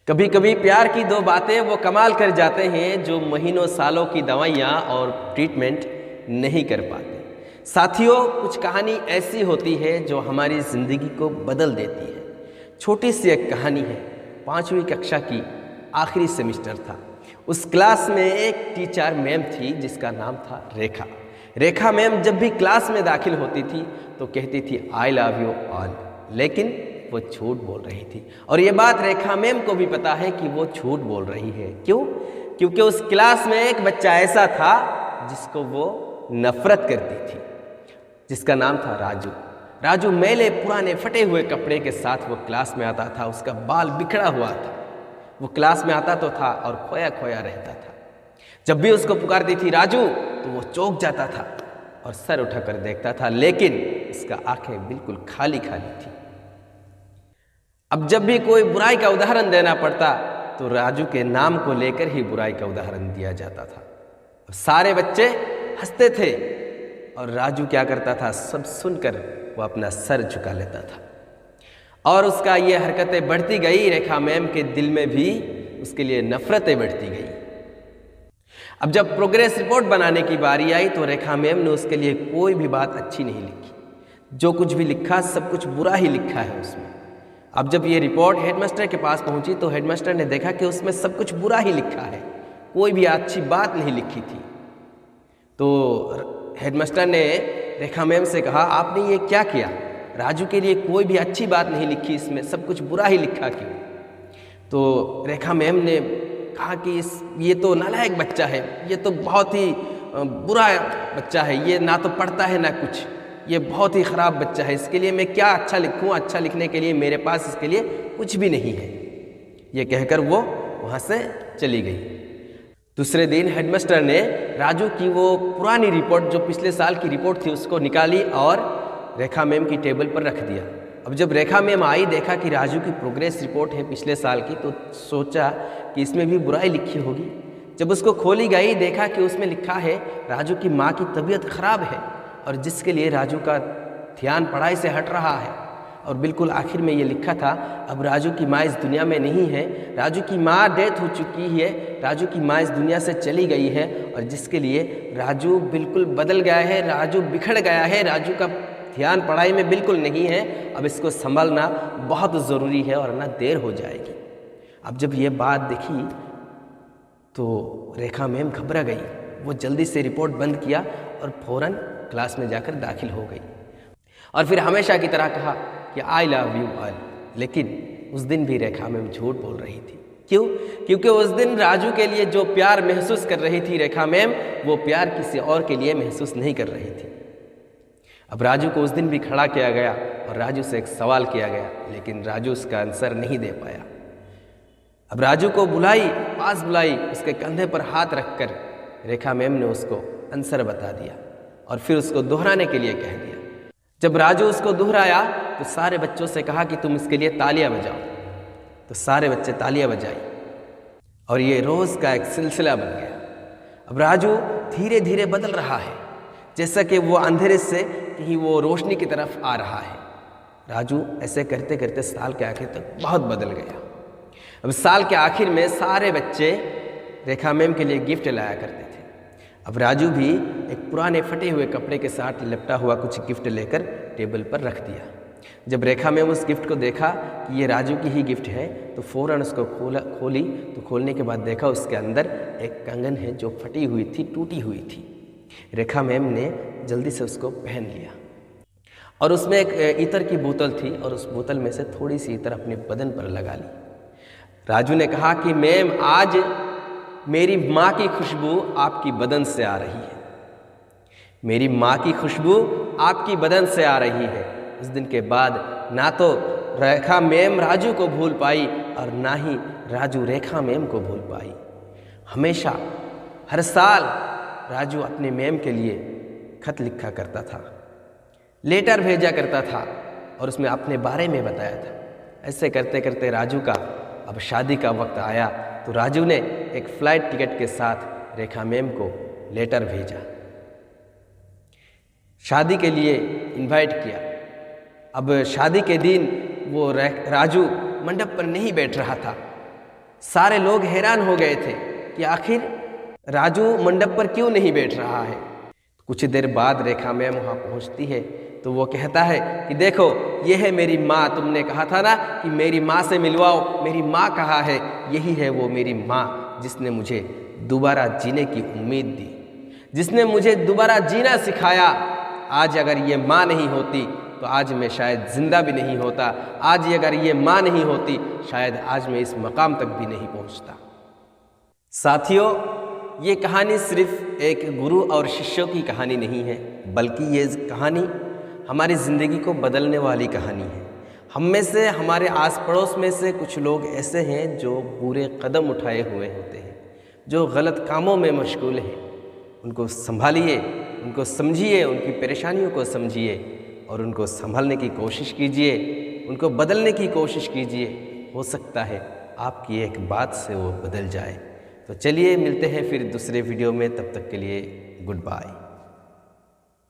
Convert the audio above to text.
कभी कभी प्यार की दो बातें वो कमाल कर जाते हैं जो महीनों सालों की दवाइयाँ और ट्रीटमेंट नहीं कर पाते। साथियों, कुछ कहानी ऐसी होती है जो हमारी ज़िंदगी को बदल देती है। छोटी सी एक कहानी है। 5वीं कक्षा की आखिरी सेमेस्टर था। उस क्लास में एक टीचर मैम थी जिसका नाम था रेखा। रेखा मैम जब भी क्लास में दाखिल होती थी तो कहती थी आई लव यू ऑल, लेकिन वो झूठ बोल रही थी। और ये बात रेखा मैम को भी पता है कि वो झूठ बोल रही है। क्यों? क्योंकि उस क्लास में एक बच्चा ऐसा था जिसको वो नफरत करती थी, जिसका नाम था राजू। राजू मेले पुराने फटे हुए कपड़े के साथ वो क्लास में आता था। उसका बाल बिखरा हुआ था। वो क्लास में आता तो था और खोया खोया रहता था। जब भी उसको पुकारती थी राजू तो वो चौंक जाता था और सर उठाकर देखता था, लेकिन उसका आंखें बिल्कुल खाली खाली थी। अब जब भी कोई बुराई का उदाहरण देना पड़ता तो राजू के नाम को लेकर ही बुराई का उदाहरण दिया जाता था। और सारे बच्चे हंसते थे और राजू क्या करता था, सब सुनकर वो अपना सर झुका लेता था। और उसका ये हरकतें बढ़ती गई। रेखा मैम के दिल में भी उसके लिए नफरतें बढ़ती गई। अब जब प्रोग्रेस रिपोर्ट बनाने की बारी आई तो रेखा मैम ने उसके लिए कोई भी बात अच्छी नहीं लिखी। जो कुछ भी लिखा सब कुछ बुरा ही लिखा है उसमें। अब जब ये रिपोर्ट हेडमास्टर के पास पहुंची तो हेडमास्टर ने देखा कि उसमें सब कुछ बुरा ही लिखा है, कोई भी अच्छी बात नहीं लिखी थी। तो हेडमास्टर ने रेखा मैम से कहा, आपने ये क्या किया? राजू के लिए कोई भी अच्छी बात नहीं लिखी, इसमें सब कुछ बुरा ही लिखा क्यों? तो रेखा मैम ने कहा कि ये तो नालायक बच्चा है, ये तो बहुत ही बुरा बच्चा है, ये ना तो पढ़ता है ना कुछ, ये बहुत ही ख़राब बच्चा है। इसके लिए मैं क्या अच्छा लिखूं? अच्छा लिखने के लिए मेरे पास इसके लिए कुछ भी नहीं है। ये कहकर वो वहाँ से चली गई। दूसरे दिन हेडमास्टर ने राजू की वो पुरानी रिपोर्ट, जो पिछले साल की रिपोर्ट थी, उसको निकाली और रेखा मैम की टेबल पर रख दिया। अब जब रेखा मैम आई, देखा कि राजू की प्रोग्रेस रिपोर्ट है पिछले साल की, तो सोचा कि इसमें भी बुराई लिखी होगी। जब उसको खोली गई, देखा कि उसमें लिखा है राजू की माँ की तबीयत खराब है और जिसके लिए राजू का ध्यान पढ़ाई से हट रहा है। और बिल्कुल आखिर में ये लिखा था, अब राजू की माँ इस दुनिया में नहीं है, राजू की माँ डेथ हो चुकी है, राजू की माँ इस दुनिया से चली गई है और जिसके लिए राजू बिल्कुल बदल गया है, राजू बिखर गया है, राजू का ध्यान पढ़ाई में बिल्कुल नहीं है। अब इसको संभालना बहुत ज़रूरी है और ना देर हो जाएगी। अब जब ये बात देखी तो रेखा मैम घबरा गई। वो जल्दी से रिपोर्ट बंद किया और फौरन क्लास में जाकर दाखिल हो गई और फिर हमेशा की तरह कहा कि आई लव यू ऑल। लेकिन उस दिन भी रेखा मैम झूठ बोल रही थी। क्यों? क्योंकि उस दिन राजू के लिए जो प्यार महसूस कर रही थी रेखा मैम, वो प्यार किसी और के लिए महसूस नहीं कर रही थी। अब राजू को उस दिन भी खड़ा किया गया और राजू से एक सवाल किया गया, लेकिन राजू उसका आंसर नहीं दे पाया। अब राजू को पास बुलाई, उसके कंधे पर हाथ रखकर रेखा मैम ने उसको आंसर बता दिया और फिर उसको दोहराने के लिए कह दिया। जब राजू उसको दोहराया तो सारे बच्चों से कहा कि तुम इसके लिए तालियां बजाओ। तो सारे बच्चे तालियां बजाई और ये रोज़ का एक सिलसिला बन गया। अब राजू धीरे धीरे बदल रहा है, जैसा कि वो अंधेरे से कहीं वो रोशनी की तरफ आ रहा है। राजू ऐसे करते करते साल के आखिर तक बहुत बदल गया। अब साल के आखिर में सारे बच्चे रेखा मैम के लिए गिफ्ट लाया करते थे। अब राजू भी एक पुराने फटे हुए कपड़े के साथ लिपटा हुआ कुछ गिफ्ट लेकर टेबल पर रख दिया। जब रेखा मैम उस गिफ्ट को देखा कि ये राजू की ही गिफ्ट है तो फ़ौरन उसको खोली तो खोलने के बाद देखा उसके अंदर एक कंगन है जो फटी हुई थी, टूटी हुई थी। रेखा मैम ने जल्दी से उसको पहन लिया और उसमें एक इत्र की बोतल थी और उस बोतल में से थोड़ी सी इत्र अपने बदन पर लगा ली। राजू ने कहा कि मैम, आज मेरी माँ की खुशबू आपकी बदन से आ रही है, मेरी माँ की खुशबू आपकी बदन से आ रही है। उस दिन के बाद ना तो रेखा मैम राजू को भूल पाई और ना ही राजू रेखा मैम को भूल पाई। हमेशा हर साल राजू अपने मैम के लिए खत लिखा करता था, लेटर भेजा करता था और उसमें अपने बारे में बताया था। ऐसे करते करते राजू का अब शादी का वक्त आया तो राजू ने एक फ्लाइट टिकट के साथ रेखा मैम को लेटर भेजा, शादी के लिए इनवाइट किया। अब शादी के दिन वो राजू मंडप पर नहीं बैठ रहा था, सारे लोग हैरान हो गए थे कि आखिर राजू मंडप पर क्यों नहीं बैठ रहा है। कुछ देर बाद रेखा मैम वहाँ पहुँचती है तो वो कहता है कि देखो ये है मेरी माँ, तुमने कहा था ना कि मेरी माँ से मिलवाओ, मेरी माँ कहाँ है। यही है वो मेरी माँ जिसने मुझे दोबारा जीने की उम्मीद दी, जिसने मुझे दोबारा जीना सिखाया। आज अगर ये माँ नहीं होती तो आज मैं शायद ज़िंदा भी नहीं होता। आज अगर ये माँ नहीं होती शायद आज मैं इस मकाम तक भी नहीं पहुँचता। साथियों, ये कहानी सिर्फ एक गुरु और शिष्यों की कहानी नहीं है, बल्कि ये कहानी हमारी ज़िंदगी को बदलने वाली कहानी है। हम में से, हमारे आस पड़ोस में से कुछ लोग ऐसे हैं जो बुरे कदम उठाए हुए होते हैं, जो गलत कामों में मशगूल हैं। उनको संभालिए, उनको समझिए, उनकी परेशानियों को समझिए और उनको संभालने की कोशिश कीजिए, उनको बदलने की कोशिश कीजिए। हो सकता है आपकी एक बात से वो बदल जाए। तो चलिए मिलते हैं फिर दूसरे वीडियो में, तब तक के लिए गुड बाय।